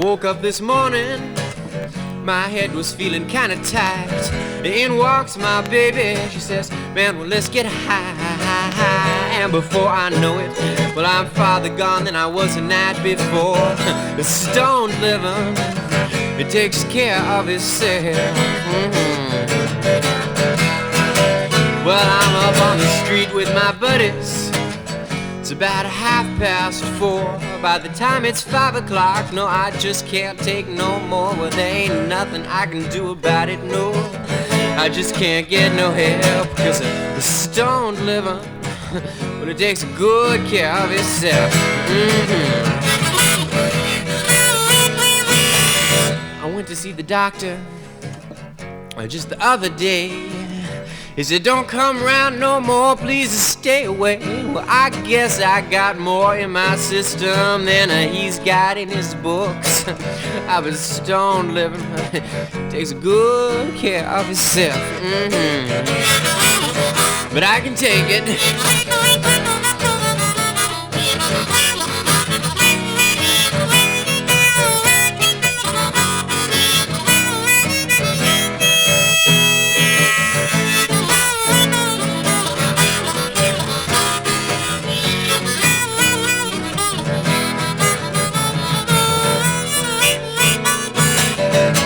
woke up this morning, my head was feeling kinda tight. In walks my baby, she says, man, well, let's get high. And before I know it, well, I'm farther gone than I was the night before. The stoned living, it takes care of itself. Well, I'm up on the street with my buddies. It's about 4:30. By the time it's 5 o'clock, no, I just can't take no more. Well, there ain't nothing I can do about it, no. I just can't get no help, cause the stoned living, well, it takes good care of itself. I went to see the doctor just the other day. He said, don't come around no more, please stay away. Well, I guess I got more in my system than he's got in his books. I've been stoned living, takes good care of himself. But I can take it.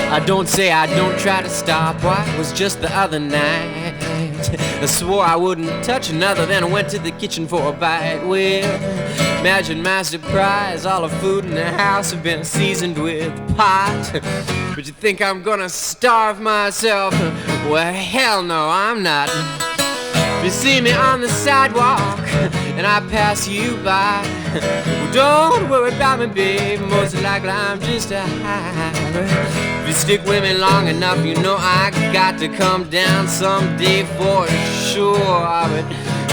I don't say I don't try to stop. Why, it was just the other night I swore I wouldn't touch another, then I went to the kitchen for a bite. Well, imagine my surprise, all the food in the house have been seasoned with pot. But you think I'm gonna starve myself? Well, hell no, I'm not. If you see me on the sidewalk and I pass you by, well, don't worry about me, babe, most likely I'm just a high. If you stick with me long enough, you know I got to come down someday for sure. But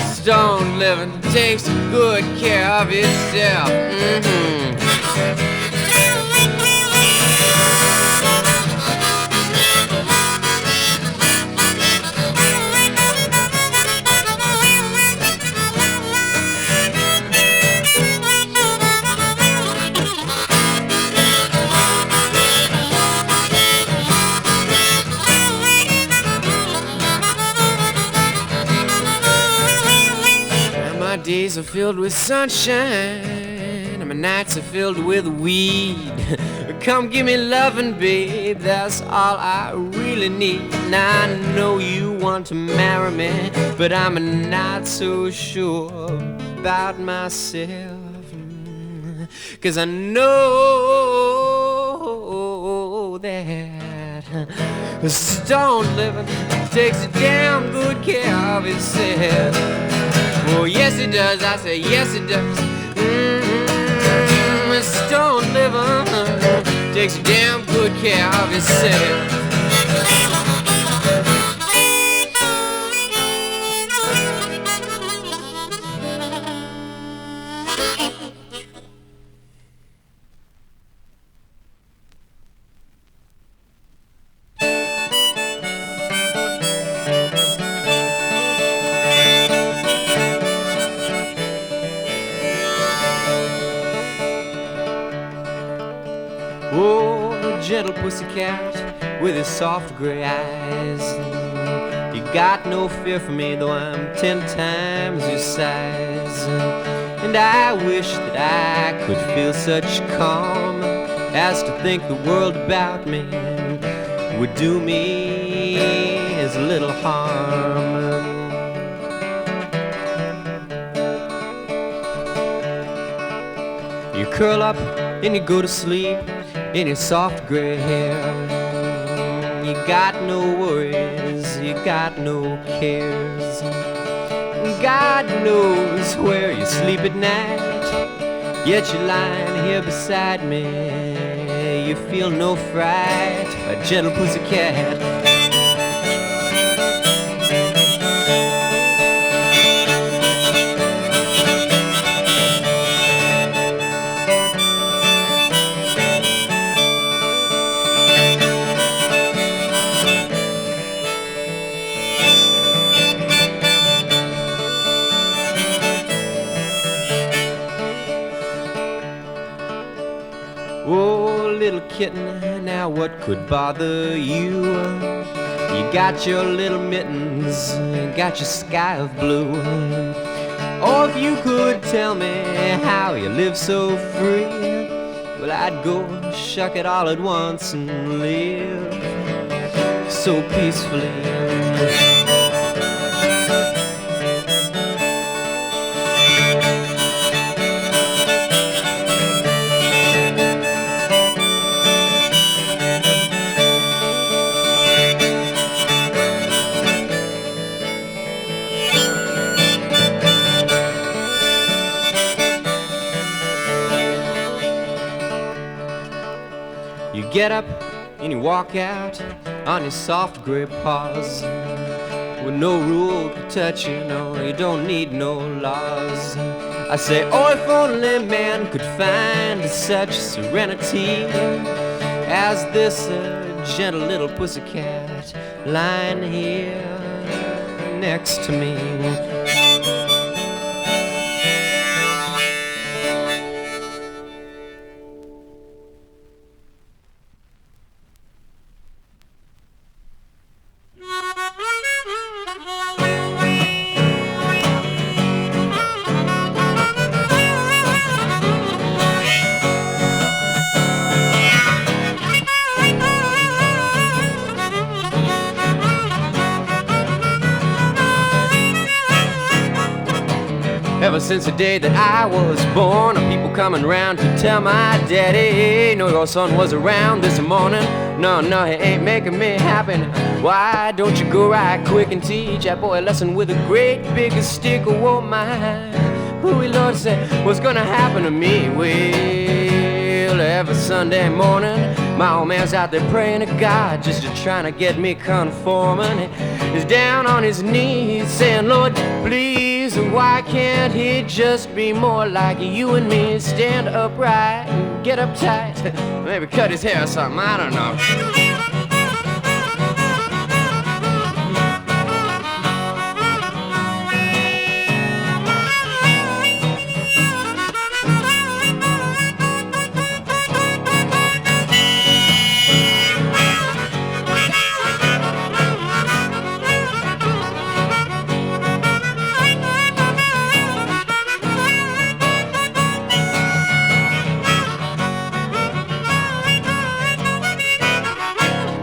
stone living takes good care of itself. Days are filled with sunshine, and my nights are filled with weed. Come give me lovin', babe, that's all I really need. Now I know you want to marry me, but I'm not so sure about myself. Cause I know that the stone living takes a damn good care of itself. Oh, yes it does, I say yes it does. A stone living takes damn good care of itself. Oh, gentle pussycat with his soft gray eyes. You got no fear for me, though I'm 10 times your size. And I wish that I could feel such calm as to think the world about me would do me as little harm. You curl up and you go to sleep in your soft gray hair. You got no worries, you got no cares. God knows where you sleep at night, yet you're lying here beside me. You feel no fright, a gentle pussycat. kitten, now what could bother you? You got your little mittens, got your sky of blue. Oh, if you could tell me how you live so free, well, I'd go shuck it all at once and live so peacefully. You get up and you walk out on your soft gray paws, with no rule to touch you, no, you don't need no laws. I say, oh, if only man could find such serenity as this gentle little pussycat lying here next to me. Ever since the day that I was born, people coming round to tell my daddy, no, your son was around this morning. No, no, he ain't making me happy. Why don't you go right quick and teach that boy a lesson with a great big stick? Oh my, oh Lord, said what's gonna happen to me? Well, every Sunday morning, my old man's out there praying to God, just trying to get me conforming. He's down on his knees saying, Lord, please, why can't he just be more like you and me? Stand upright and get uptight, maybe cut his hair or something, I don't know.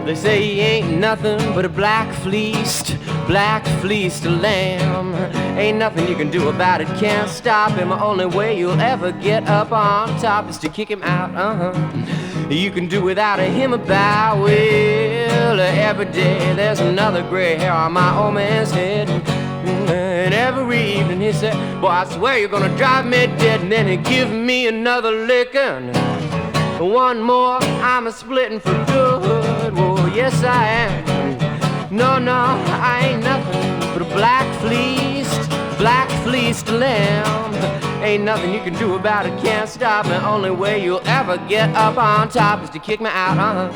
They say he ain't nothing but a black-fleeced lamb. Ain't nothing you can do about it, can't stop him. The only way you'll ever get up on top is to kick him out, You can do without him about, well, every day there's another gray hair on my old man's head. And every evening he said, boy, I swear you're gonna drive me dead. And then he'd give me another licking. One more, I'm a-splitting for good. Whoa, yes I am. No, no, I ain't nothing but a black-fleeced lamb. Ain't nothing you can do about it, can't stop me. Only way you'll ever get up on top is to kick me out,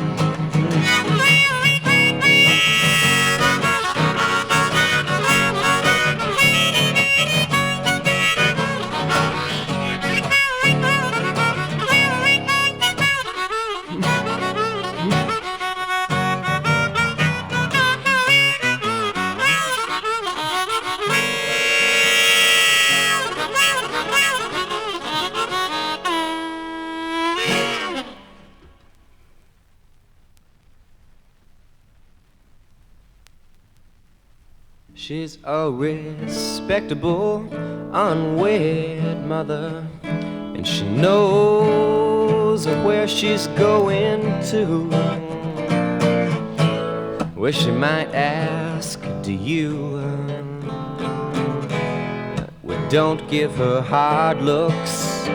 She's a respectable, unwed mother, and she knows where she's going to. Where she might ask, do you? Well, don't give her hard looks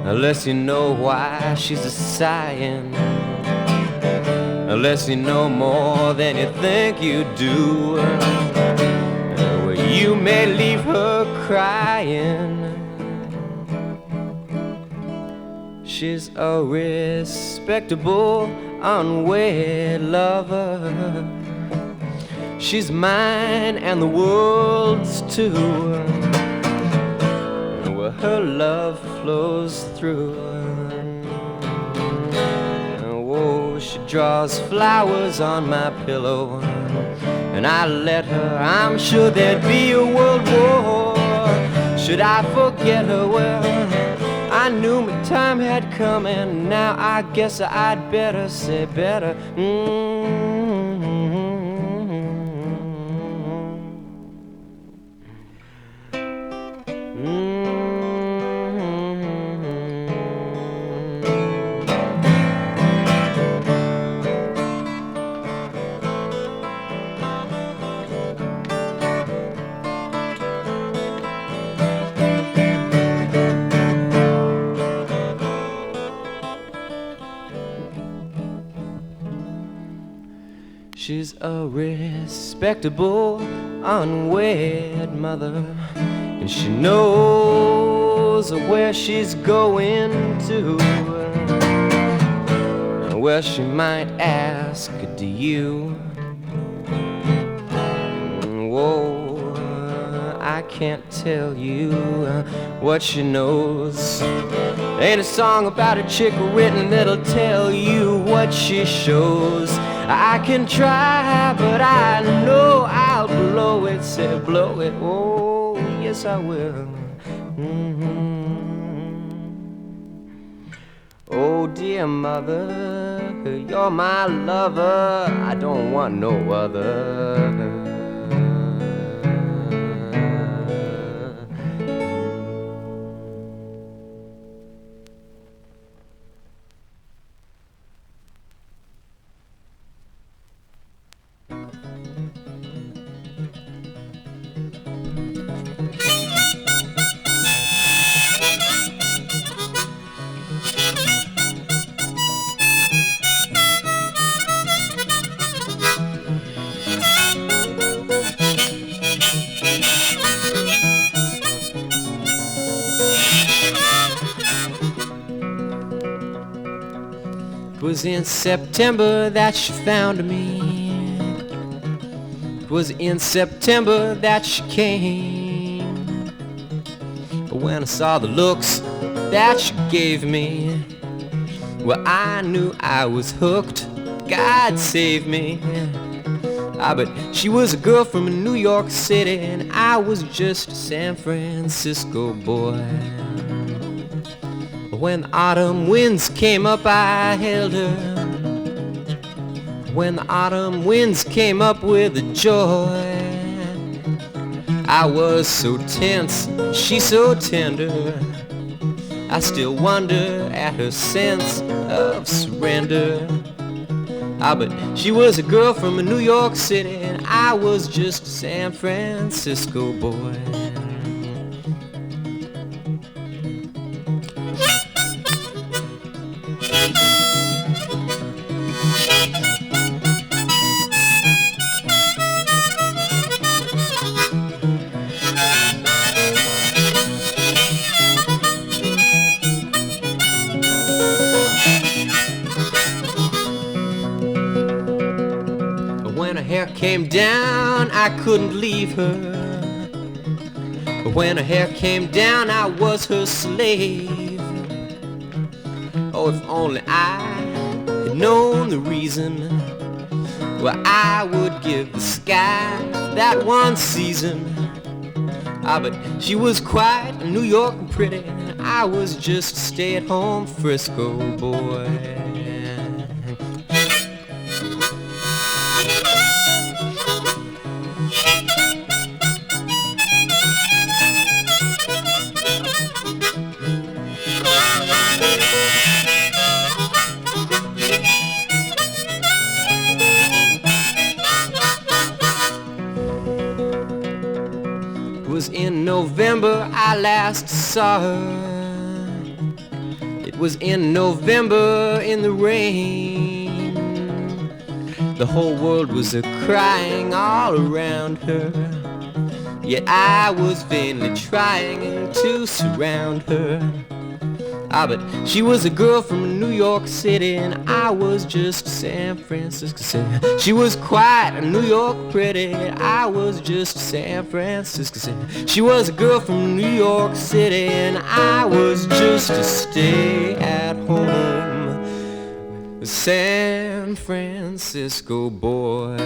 unless you know why she's a-sighing. Unless you know more than you think you do, well, you may leave her crying. She's a respectable, unwed lover. She's mine and the world's too, where her love flows through. she draws flowers on my pillow, and I let her. I'm sure there'd be a world war. Should I forget her? Well, I knew my time had come, and now I guess I'd better say better. She's a respectable, unwed mother, and she knows where she's going to. Well, she might ask, do you? Whoa, I can't tell you what she knows. Ain't a song about a chick written that'll tell you what she shows. I can try, but I know I'll blow it, say blow it, oh, yes I will. Oh, dear mother, you're my lover, I don't want no other. It was in September that she found me. It was in September that she came. But when I saw the looks that she gave me, well, I knew I was hooked. God save me. But she was a girl from New York City, and I was just a San Francisco boy. When the autumn winds came up, I held her. When the autumn winds came up with a joy, I was so tense, she so tender. I still wonder at her sense of surrender. But she was a girl from New York City, and I was just a San Francisco boy. When her hair came down, I couldn't leave her. When her hair came down, I was her slave. Oh, if only I had known the reason, well, I would give the sky that one season. But she was quiet, New York and pretty, and I was just a stay-at-home Frisco boy. It was in November I last saw her. It was in November in the rain. The whole world was a-crying all around her, yet I was vainly trying to surround her. But she was a girl from New York City, and I was just San Francisco City. She was quiet, New York pretty, I was just San Francisco City. She was a girl from New York City, and I was just a stay-at-home San Francisco boy.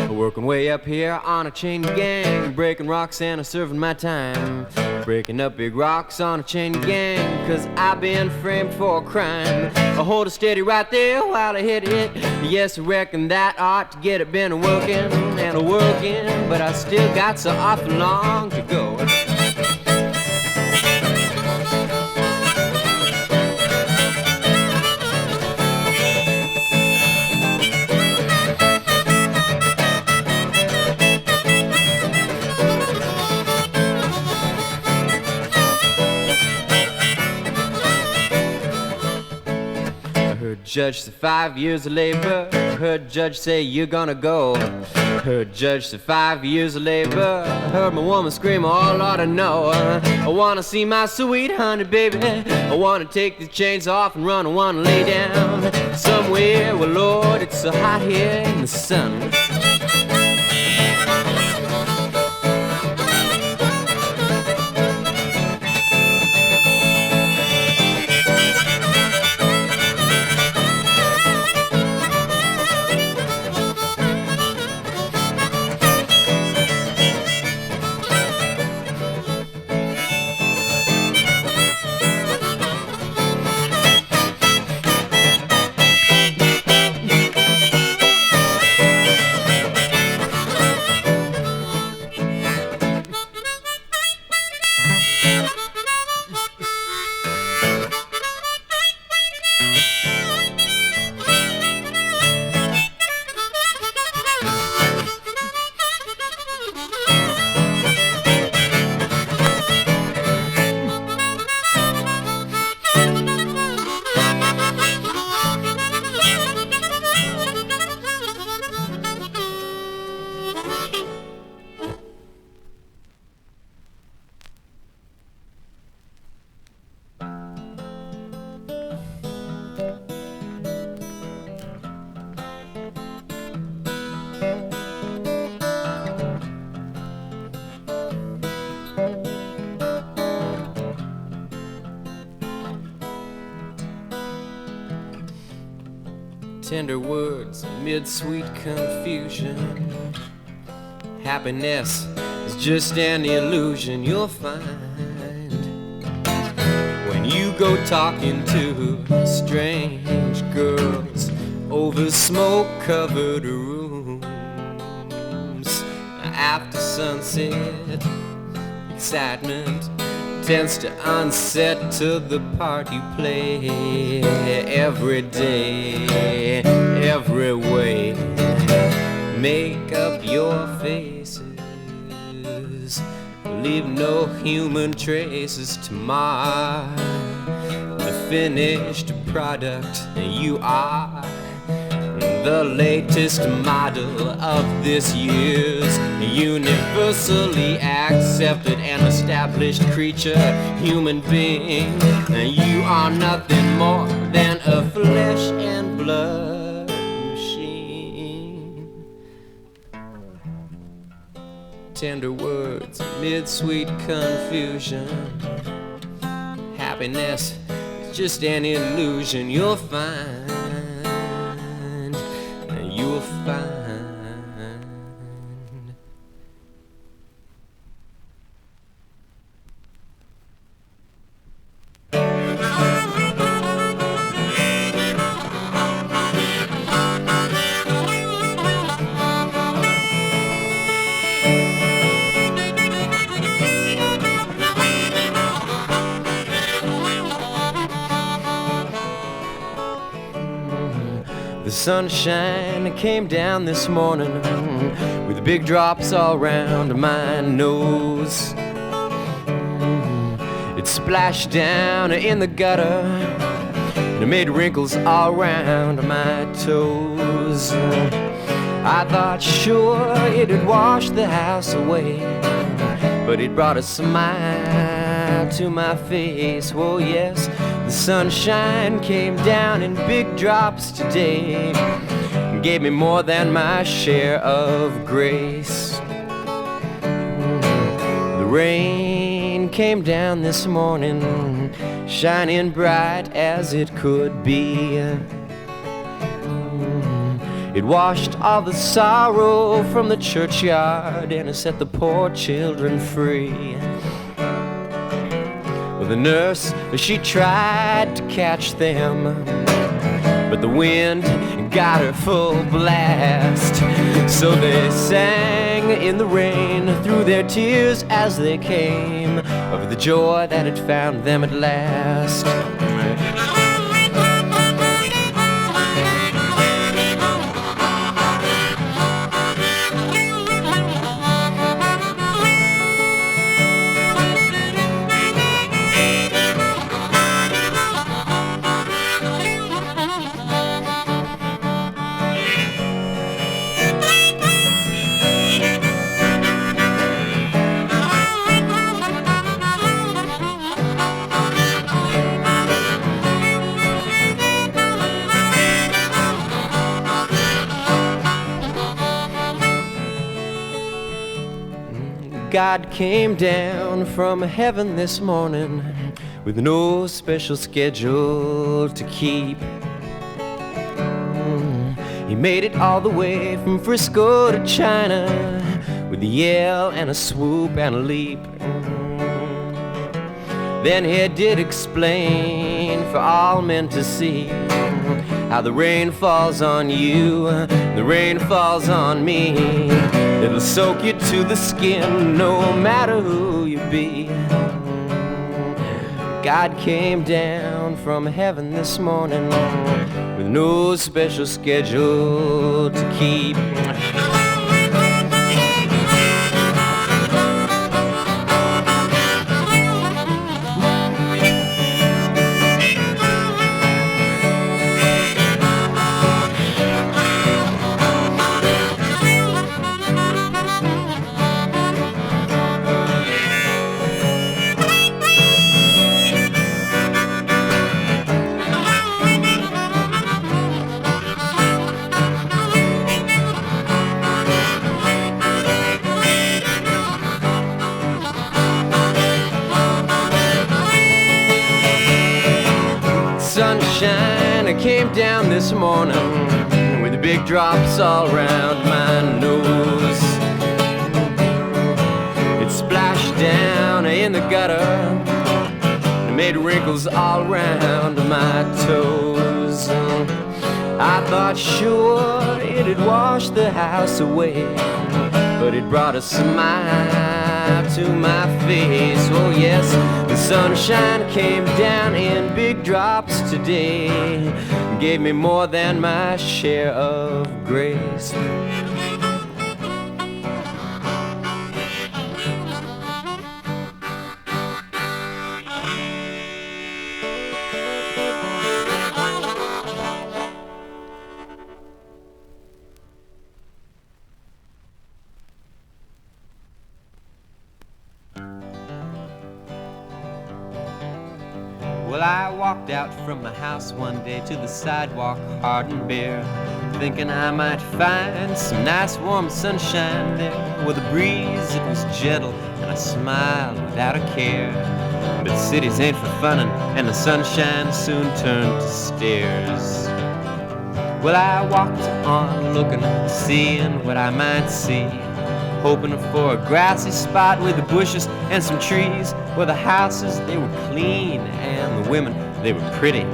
Working way up here on a chain gang, breaking rocks and I'm serving my time. Breaking up big rocks on a chain gang, 'cause I've been framed for a crime. I hold it steady right there while I hit it. Yes, I reckon that ought to get it been a working and a working, but I still got so awful long to go. Judge said 5 years of labor. Heard judge say you're gonna go. Heard judge said 5 years of labor. Heard my woman scream, oh Lord, I know. I wanna see my sweet honey, baby. I wanna take the chains off and run. I wanna lay down somewhere. Well, Lord, it's so hot here in the sun. Tender words amid sweet confusion. Happiness is just an illusion you'll find when you go talking to strange girls over smoke-covered rooms. After sunset, excitement tends to unsettle the part you play every day, every way. Make up your faces, leave no human traces to mar the finished product. You are the latest model of this year's universally accepted and established creature, human being. You are nothing more than a flesh and blood machine. Tender words amid sweet confusion. Happiness is just an illusion you'll find. You'll find. sunshine came down this morning with big drops all round my nose. It splashed down in the gutter and it made wrinkles all round my toes. I thought sure it'd wash the house away, but it brought a smile to my face. Oh yes, the sunshine came down in big drops today and gave me more than my share of grace. The rain came down this morning, shining bright as it could be. It washed all the sorrow from the churchyard and it set the poor children free. Well, the nurse, she tried to catch them, but the wind got her full blast. So they sang in the rain through their tears as they came, of the joy that had found them at last. God came down from heaven this morning with no special schedule to keep. He made it all the way from Frisco to China with a yell and a swoop and a leap. Then he did explain for all men to see how the rain falls on you, the rain falls on me. It'll soak you to the skin no matter who you be. God came down from heaven this morning with no special schedule to keep. Sunshine came down this morning with big drops all around my nose. It splashed down in the gutter and made wrinkles all around my toes. I thought sure it'd wash the house away, but it brought a smile to my face. Oh yes, the sunshine came down in big drops today, gave me more than my share of grace. Well, I walked out from my house one day to the sidewalk, hard and bare, thinking I might find some nice warm sunshine there. With a breeze, it was gentle, and I smiled without a care. But cities ain't for funnin', and the sunshine soon turned to stares. Well, I walked on, looking, seeing what I might see, hoping for a grassy spot with the bushes and some trees, where the houses, they were clean, and the women, they were pretty,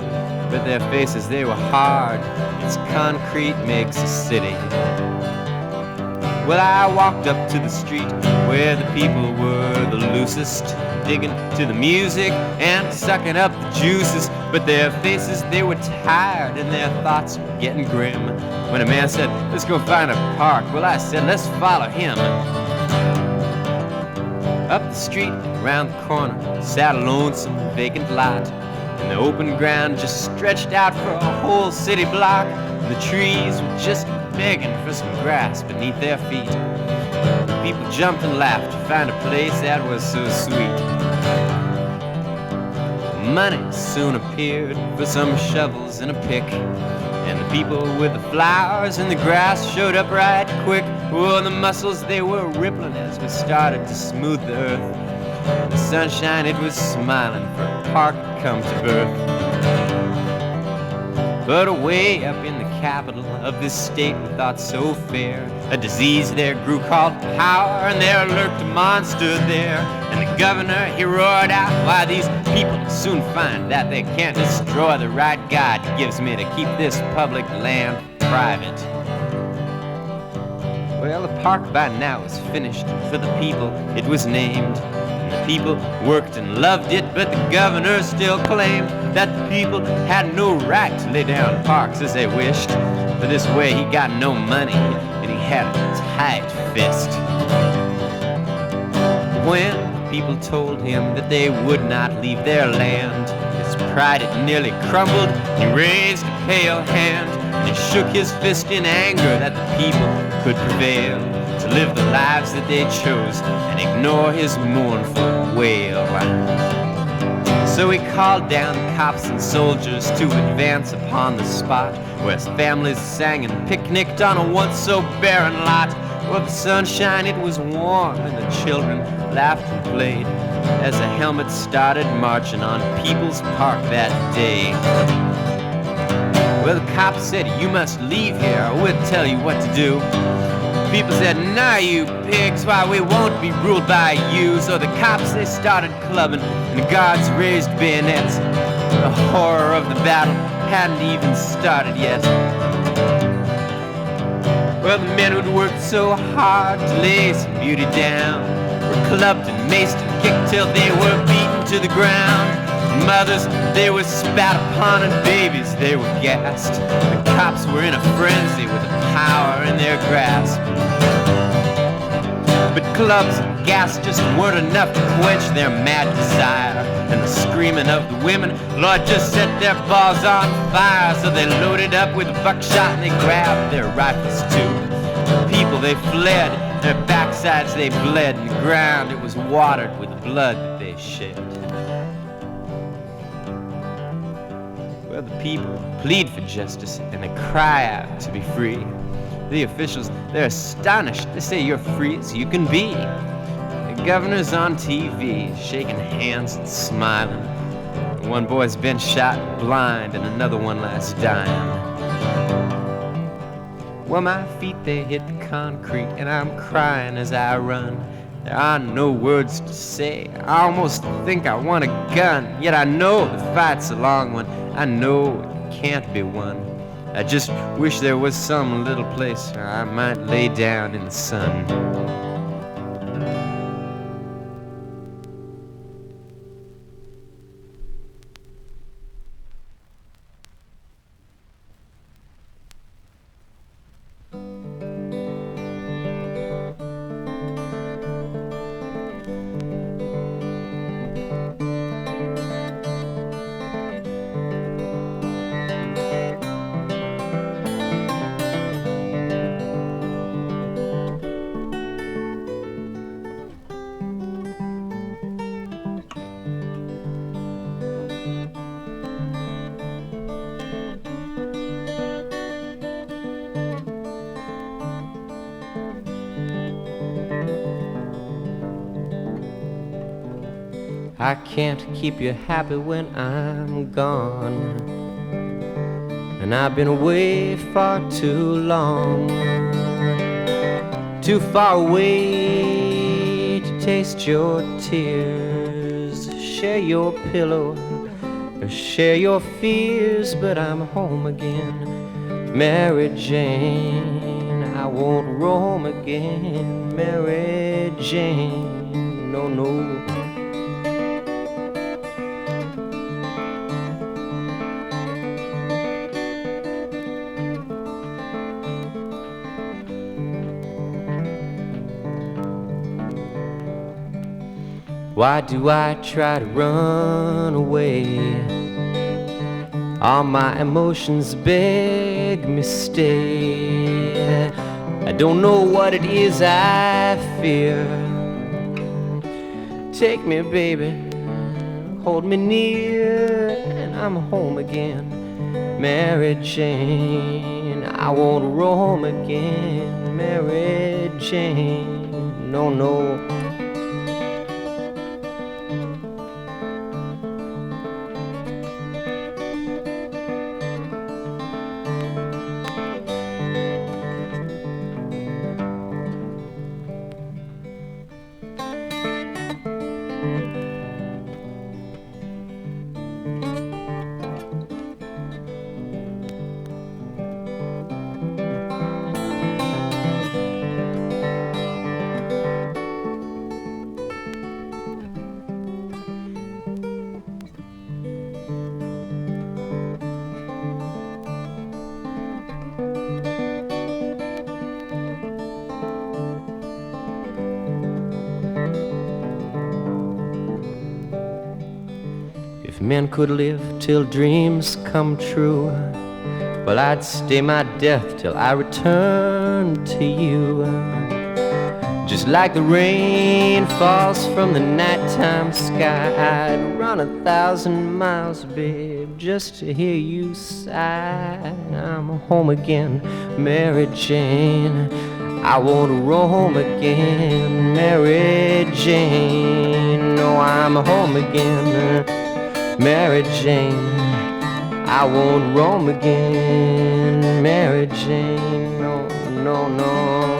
but their faces, they were hard, as concrete makes a city. Well, I walked up to the street where the people were the loosest, digging to the music and sucking up the juices. But their faces, they were tired and their thoughts were getting grim. When a man said, let's go find a park, well, I said, let's follow him. Up the street, around the corner, sat a lonesome vacant lot. And the open ground just stretched out for a whole city block. And the trees were just begging for some grass beneath their feet. People jumped and laughed to find a place that was so sweet. Money soon appeared for some shovels and a pick. And the people with the flowers and the grass showed up right quick. Oh, the muscles, they were rippling as we started to smooth the earth. The sunshine, it was smiling for a park come to birth. But away up in the capital of this state we thought so fair, a disease there grew called power, and there lurked a monster there. And the governor, he roared out, why, these people soon find that they can't destroy the right God gives me to keep this public land private. Well, the park by now was finished, and for the people it was named. And the people worked and loved it, but the governor still claimed that the people had no right to lay down parks as they wished. For this way he got no money, and he had a tight fist. When people told him that they would not leave their land, his pride it nearly crumbled. He raised a pale hand, and he shook his fist in anger that the people could prevail to live the lives that they chose and ignore his mournful wail. So he called down cops and soldiers to advance upon the spot where his families sang and picnicked on a once so barren lot. Well, the sunshine, it was warm, and the children laughed and played as the helmets started marching on People's Park that day. Well, the cops said, you must leave here, or we'll tell you what to do. People said, nah, you pigs, why, we won't be ruled by you. So the cops, they started clubbing, and the guards raised bayonets. The horror of the battle hadn't even started yet. Well, the men who'd worked so hard to lay some beauty down were clubbed and maced and kicked till they were beaten to the ground. Mothers, they were spat upon, and babies, they were gassed. The cops were in a frenzy with the power in their grasp. But clubs and gas just weren't enough to quench their mad desire. And the screaming of the women, Lord, just set their balls on fire. So they loaded up with buckshot and they grabbed their rifles too. The people, they fled, their backsides, they bled, and the ground, it was watered with the blood that they shed. Well, the people plead for justice and they cry out to be free. The officials, they're astonished. They say you're free as you can be. The governor's on TV, shaking hands and smiling. One boy's been shot blind and another one lies dying. Well, my feet, they hit the concrete and I'm crying as I run. There are no words to say. I almost think I want a gun. Yet I know the fight's a long one. I know it can't be won. I just wish there was some little place where I might lay down in the sun. I can't keep you happy when I'm gone, and I've been away far too long, too far away to taste your tears, share your pillow, or share your fears. But I'm home again, Mary Jane. I won't roam again, Mary Jane. No, no. Why do I try to run away? All my emotions beg me stay. I don't know what it is I fear. Take me, baby, hold me near, and I'm home again. Mary Jane, I won't roam again. Mary Jane, no, no. If men could live till dreams come true, well, I'd stay my death till I return to you. Just like the rain falls from the nighttime sky, I'd run 1,000 miles, babe, just to hear you sigh. I'm home again, Mary Jane. I won't roam again, Mary Jane. No, I'm home again, Mary Jane. I won't roam again, Mary Jane. No, no, no.